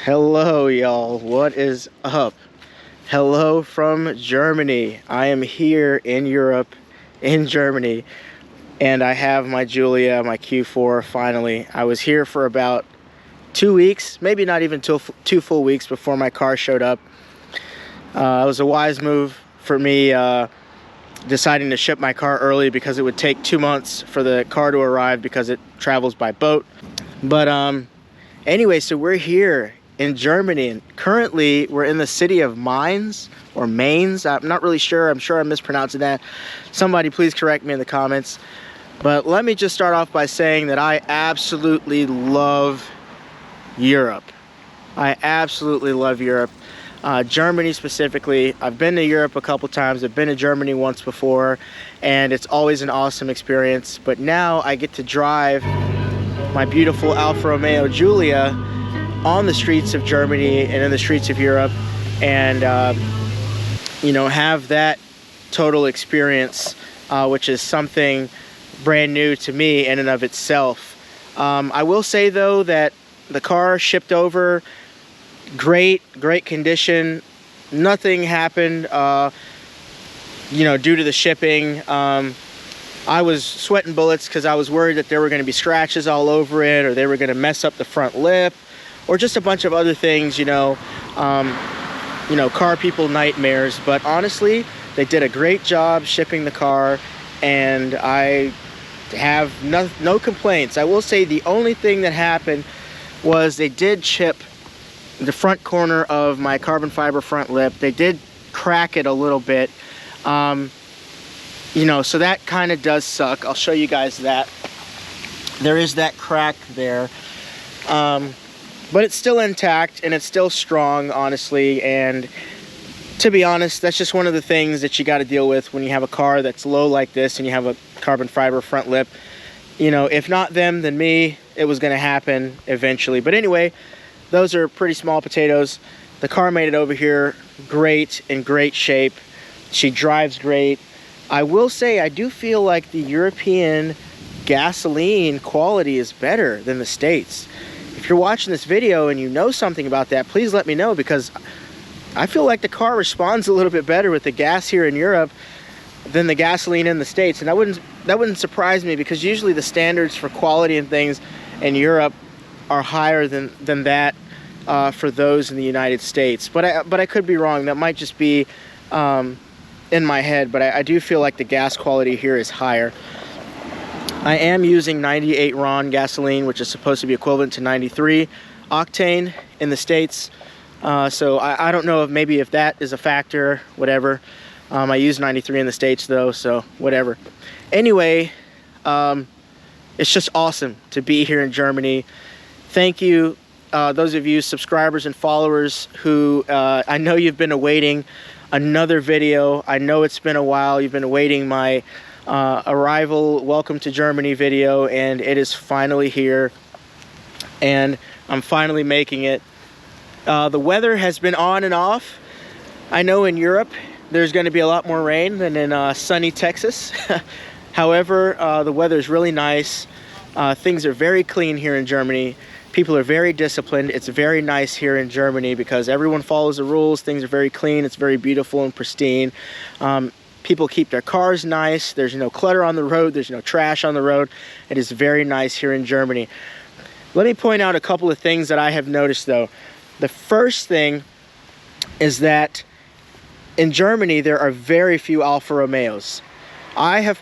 Hello, y'all. What is up? Hello from Germany. I am here in Europe, in Germany, and I have my Giulia, my Q4, finally. I was here for about 2 weeks, maybe not even two full weeks before my car showed up. It was a wise move for me deciding to ship my car early because it would take 2 months for the car to arrive because it travels by boat. But anyway, so we're here in Germany, and currently we're in the city of Mainz or Mainz. I'm not really sure. I'm sure I'm mispronouncing that. Somebody please correct me in the comments. But let me just start off by saying that I absolutely love Europe. I absolutely love Europe. Germany specifically. I've been to Europe a couple times. I've been to Germany once before, and it's always an awesome experience. But now I get to drive my beautiful Alfa Romeo Giulia on the streets of Germany and in the streets of Europe, and you know, have that total experience, which is something brand new to me in and of itself. I will say though that the car shipped over great condition. Nothing happened you know, due to the shipping. I was sweating bullets because I was worried that there were going to be scratches all over it, or they were going to mess up the front lip, or just a bunch of other things, you know, car people nightmares. But honestly, they did a great job shipping the car, and I have no complaints. I will say the only thing that happened was they did chip the front corner of my carbon fiber front lip. They did crack it a little bit. You know, so that kind of does suck. I'll show you guys that. There is that crack there. But it's still intact and it's still strong, honestly. And to be honest, that's just one of the things that you got to deal with when you have a car that's low like this and you have a carbon fiber front lip. You know, if not them, then me, it was going to happen eventually. But anyway, those are pretty small potatoes. The car made it over here great, in great shape. She drives great. I will say I do feel like the European gasoline quality is better than the States. If you're watching this video and you know something about that, please let me know, because I feel like the car responds a little bit better with the gas here in Europe than the gasoline in the States. And that wouldn't surprise me, because usually the standards for quality and things in Europe are higher than that for those in the United States. But I could be wrong. That might just be in my head, but I do feel like the gas quality here is higher. I am using 98 RON gasoline, which is supposed to be equivalent to 93 octane in the States. So I don't know if that is a factor, whatever. I use 93 in the States though, so whatever. Anyway, it's just awesome to be here in Germany. Thank you, those of you subscribers and followers who I know you've been awaiting another video. I know it's been a while. You've been awaiting my arrival, welcome to Germany video, and it is finally here, and I'm finally making it. The weather has been on and off. I know in Europe there's going to be a lot more rain than in sunny Texas. However, the weather is really nice. Things are very clean here in Germany. People are very disciplined. It's very nice here in Germany because everyone follows the rules. Things are very clean. It's very beautiful and pristine. People keep their cars nice. There's no clutter on the road. There's no trash on the road. It is very nice here in Germany. Let me point out a couple of things that I have noticed though. The first thing is that in Germany there are very few Alfa Romeos. I had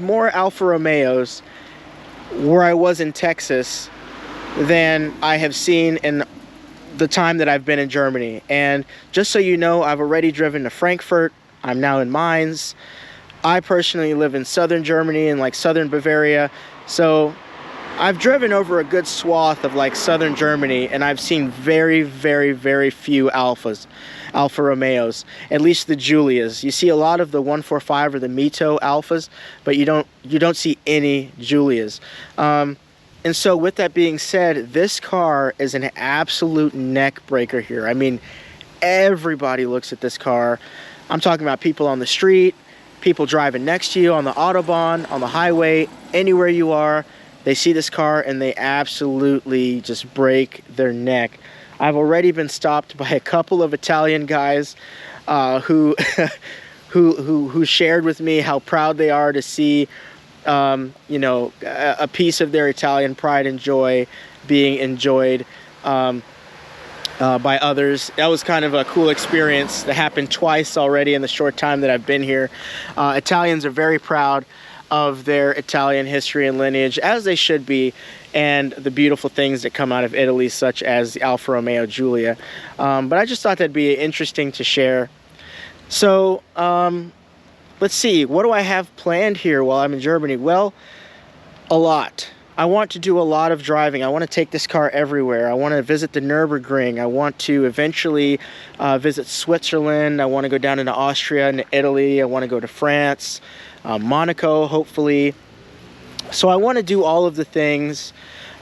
more Alfa Romeos where I was in Texas than I have seen in the time that I've been in Germany. And just so you know, I've already driven to Frankfurt. I'm now in Mainz. I personally live in southern Germany and like southern Bavaria. So I've driven over a good swath of like southern Germany, and I've seen very few Alfa Romeos, at least the Giulias. You see a lot of the 145 or the Mito Alfas, but you don't see any Giulias. And so with that being said, this car is an absolute neck breaker here. I mean, everybody looks at this car. I'm talking about people on the street, people driving next to you on the Autobahn, on the highway, anywhere you are. they see this car and they absolutely just break their neck. I've already been stopped by a couple of Italian guys who who shared with me how proud they are to see you know, a piece of their Italian pride and joy being enjoyed by others. That was kind of a cool experience that happened twice already in the short time that I've been here. Italians are very proud of their Italian history and lineage, as they should be, and the beautiful things that come out of Italy, such as the Alfa Romeo Giulia. But I just thought that'd be interesting to share. So let's see, what do I have planned here while I'm in Germany? Well, a lot. I want to do a lot of driving. I want to take this car everywhere. I want to visit the Nürburgring. I want to eventually visit Switzerland. I want to go down into Austria and Italy. I want to go to France, Monaco, hopefully. So I want to do all of the things.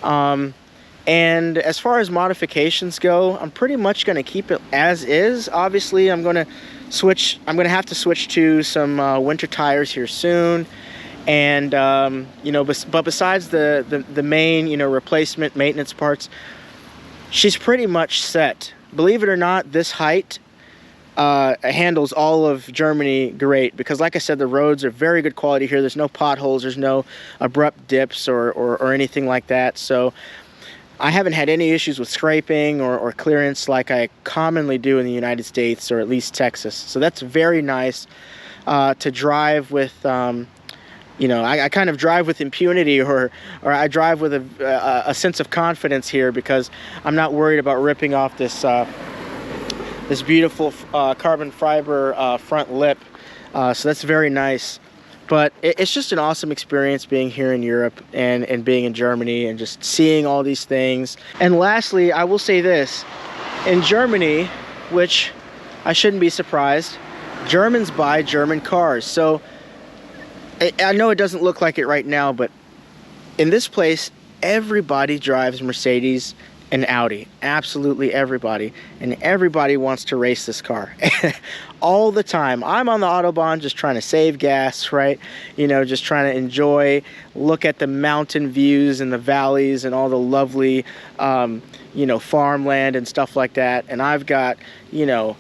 And as far as modifications go, I'm pretty much going to keep it as is. Obviously, I'm going to have to switch to some winter tires here soon. And you know, but besides the main, you know, replacement maintenance parts, she's pretty much set. Believe it or not, this height handles all of Germany great, because like I said, the roads are very good quality here. There's no potholes, there's no abrupt dips or anything like that. So I haven't had any issues with scraping or clearance like I commonly do in the United States, or at least Texas. So that's very nice to drive with. You know, I kind of drive with impunity, or I drive with a sense of confidence here, because I'm not worried about ripping off this this beautiful carbon fiber front lip. So that's very nice. But it's just an awesome experience being here in Europe and being in Germany and just seeing all these things. And lastly, I will say this. In Germany, which I shouldn't be surprised, Germans buy German cars. So I know it doesn't look like it right now, but in this place, everybody drives Mercedes and Audi. Absolutely everybody. And everybody wants to race this car. All the time. I'm on the Autobahn just trying to save gas, right? You know, just trying to enjoy, look at the mountain views and the valleys and all the lovely, you know, farmland and stuff like that. And I've got, you know,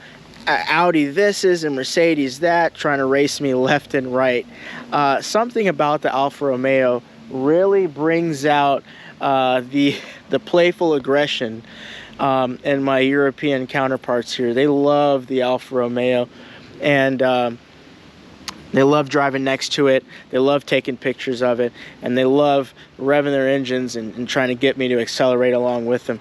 Audi thises and Mercedes that, trying to race me left and right. Something about the Alfa Romeo really brings out the playful aggression in my European counterparts here. They love the Alfa Romeo, and they love driving next to it. They love taking pictures of it, and they love revving their engines and trying to get me to accelerate along with them.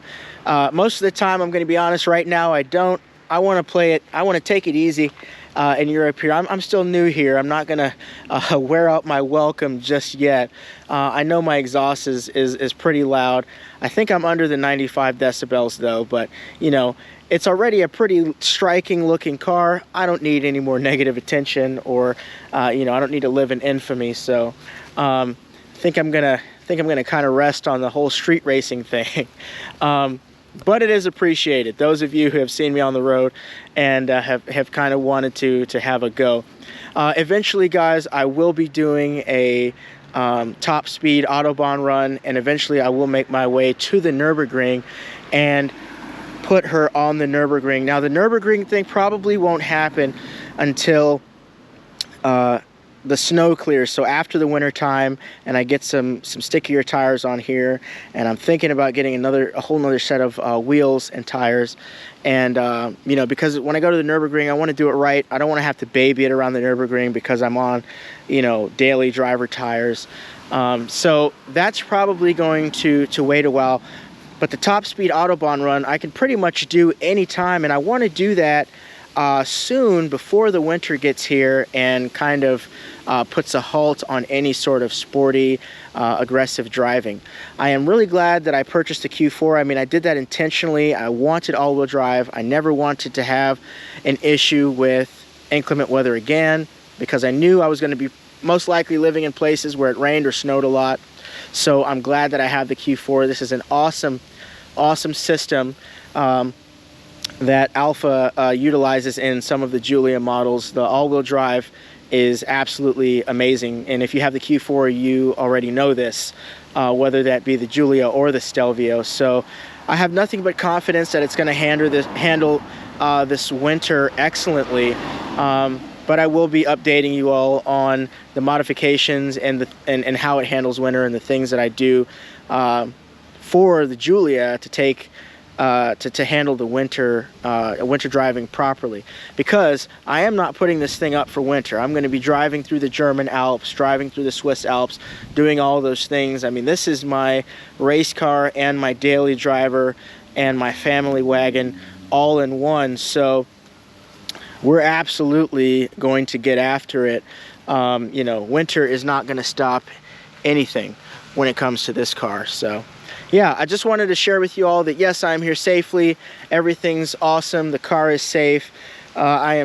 Most of the time, I'm going to be honest, right now I don't. I want to play it. I want to take it easy in Europe here. I'm still new here. I'm not going to wear out my welcome just yet. I know my exhaust is pretty loud. I think I'm under the 95 decibels though, but you know, it's already a pretty striking looking car. I don't need any more negative attention, or you know, I don't need to live in infamy. So I think I'm gonna kind of rest on the whole street racing thing. But it is appreciated. Those of you who have seen me on the road and have kind of wanted to have a go. Eventually, guys, I will be doing a top speed Autobahn run, and eventually I will make my way to the Nürburgring and put her on the Nürburgring. Now, the Nürburgring thing probably won't happen until the snow clears, so after the winter time, and I get some stickier tires on here, and I'm thinking about getting a whole nother set of wheels and tires. And you know, because when I go to the Nürburgring, I want to do it right. I don't want to have to baby it around the Nürburgring because I'm on, you know, daily driver tires. So that's probably going to wait a while. But the top speed Autobahn run I can pretty much do anytime, and I want to do that soon, before the winter gets here and kind of puts a halt on any sort of sporty, aggressive driving. I am really glad that I purchased the Q4. I mean, I did that intentionally. I wanted all-wheel drive. I never wanted to have an issue with inclement weather again, because I knew I was going to be most likely living in places where it rained or snowed a lot. So I'm glad that I have the Q4. This is an awesome system that Alfa utilizes in some of the Giulia models. The all-wheel drive is absolutely amazing. And if you have the Q4, you already know this, whether that be the Giulia or the Stelvio. So I have nothing but confidence that it's going to handle this winter excellently. But I will be updating you all on the modifications and how it handles winter, and the things that I do for the Giulia to take to handle the winter driving properly, because I am not putting this thing up for winter. I'm going to be driving through the German Alps, driving through the Swiss Alps, doing all those things. I mean, this is my race car and my daily driver and my family wagon all in one. So we're absolutely going to get after it. You know, winter is not going to stop anything when it comes to this car. So yeah, I just wanted to share with you all that yes, I'm here safely. Everything's awesome. The car is safe. I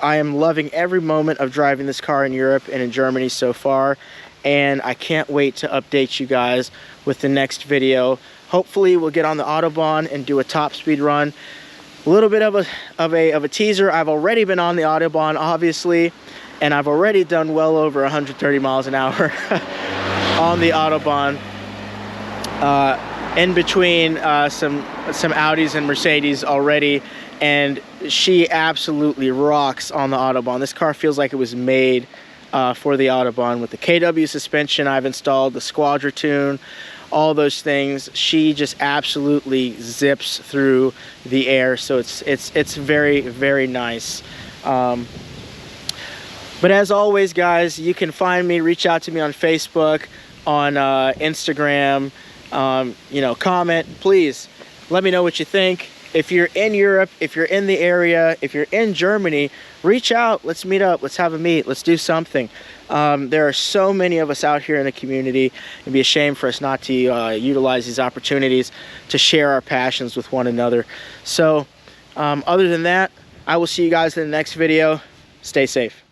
am loving every moment of driving this car in Europe and in Germany so far, and I can't wait to update you guys with the next video. Hopefully we'll get on the Autobahn and do a top speed run. A little bit of a teaser. I've already been on the Autobahn, obviously, and I've already done well over 130 miles an hour on the Autobahn. In between some Audis and Mercedes already, and she absolutely rocks on the Autobahn. This car feels like it was made for the Autobahn, with the KW suspension I've installed, the Squadra tune, all those things. She just absolutely zips through the air, so it's very, very nice. But as always, guys, you can find me, reach out to me on Facebook, on Instagram. You know, comment, please let me know what you think. If you're in Europe, if you're in the area, if you're in Germany, reach out. Let's meet up. Let's have a meet. Let's do something. There are so many of us out here in the community. It'd be a shame for us not to utilize these opportunities to share our passions with one another. So other than that, I will see you guys in the next video. Stay safe.